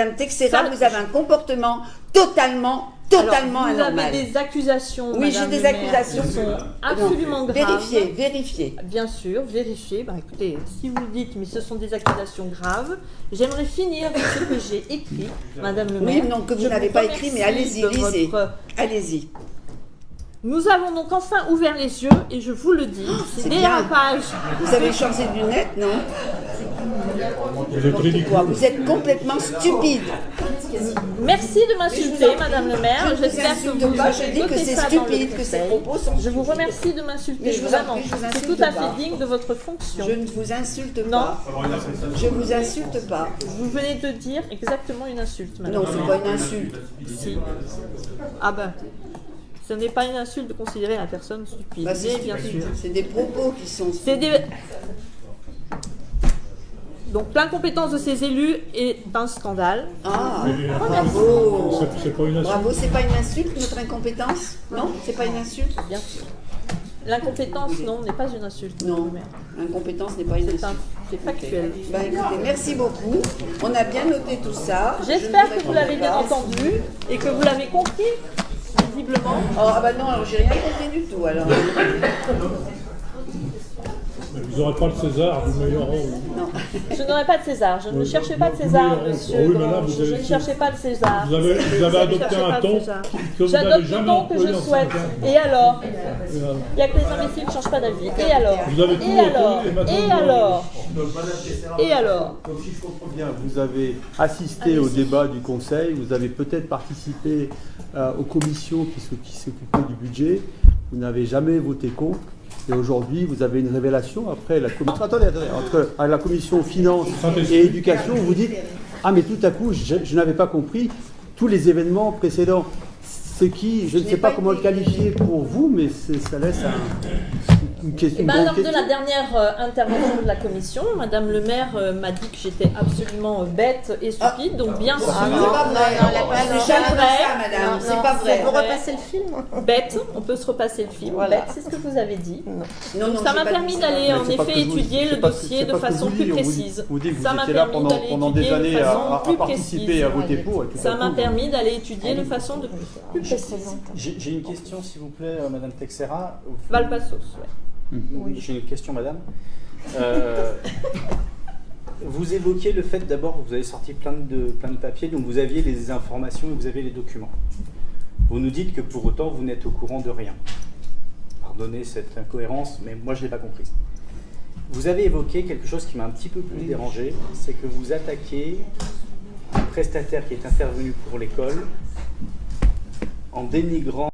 Madame Texera, vous avez un comportement totalement anormal. Vous avez des accusations, oui, j'ai des accusations qui sont absolument graves. Vérifiez. Bien sûr, vérifiez. Ben, écoutez, si vous le dites, mais ce sont des accusations graves, j'aimerais finir avec ce que j'ai écrit, Madame le maire. Oui, non, que vous n'avez pas écrit, mais allez-y, lisez. Allez-y. Nous avons donc enfin ouvert les yeux, et je vous le dis, ces dérapages... Vous avez changé de lunettes, non? Vous êtes ridicule. Vous êtes complètement stupide. Merci de m'insulter, Madame le maire. J'espère que vous je dis que c'est stupide, que ces propos sont Je vous remercie de m'insulter, vraiment. C'est tout à fait digne de votre fonction. Je ne vous insulte pas. Je ne vous insulte pas. Vous venez de dire exactement une insulte, Madame. Non, ce n'est pas une insulte. Si. Ah ben... Ce n'est pas une insulte de considérer la personne stupide, Bah, bien sûr. C'est des propos qui sont... Donc l'incompétence de ces élus est un scandale. Ah, bravo. C'est pas une insulte. Bravo, c'est pas une insulte, notre incompétence? Non, c'est pas une insulte? Bien sûr. L'incompétence, non, n'est pas une insulte. Non, l'incompétence n'est pas une insulte. C'est factuel. Bah écoutez, merci beaucoup. On a bien noté tout ça. J'espère que vous l'avez bien entendu et que vous l'avez compris. Visiblement. Oh, ah bah non, alors j'ai rien compris du tout alors. Vous n'aurez pas le César du meilleur rôle. Non. Je n'aurai pas de César. Je ne cherchais pas de César, monsieur. Oui, mais là, vous Je ne cherchais pas de César. Vous avez adopté un ton que vous n'avez J'adopte le jamais ton que je employé en souhaite. 5 ans. Et alors? Il n'y a que les imbéciles qui ne changent pas d'avis. Et alors? Vous avez tout Et alors? noté, et maintenant Et vous- alors? Et alors? Donc si je comprends bien, vous avez assisté au débat du Conseil, vous avez peut-être participé aux commissions qui s'occupaient du budget, vous n'avez jamais voté contre, et aujourd'hui vous avez une révélation après la commission... Attendez, entre la commission finances et éducation, vous dites « Ah mais tout à coup, je n'avais pas compris tous les événements précédents ». Ce qui, je ne sais pas comment le qualifier pour vous, mais ça laisse une question. Lors de la dernière intervention de la commission, Madame le maire m'a dit que j'étais absolument bête et stupide, donc bien sûr. C'est pas vrai. C'est jamais ça, madame. C'est pas vrai. Vous repassez le film? Bête, on peut se repasser le film. Voilà. Bête, c'est ce que vous avez dit. Non, Donc ça m'a permis d'aller en effet étudier le dossier de façon plus précise. Vous dites que Ça vous m'a étiez là permis d'aller pendant des étudier de années façon à plus participer précise. et à voter pour. et tout Ça à m'a coup, permis d'aller étudier de façon plus précise. J'ai une question, s'il vous plaît, Madame Texera. Valpassos, ouais. Oui. J'ai une question, Madame. Vous évoquiez le fait, d'abord, vous avez sorti plein de papiers, donc vous aviez les informations et vous avez les documents. Vous nous dites que pour autant, vous n'êtes au courant de rien. Pardonnez cette incohérence, mais moi, je ne l'ai pas comprise. Vous avez évoqué quelque chose qui m'a un petit peu plus dérangé, c'est que vous attaquez un prestataire qui est intervenu pour l'école en dénigrant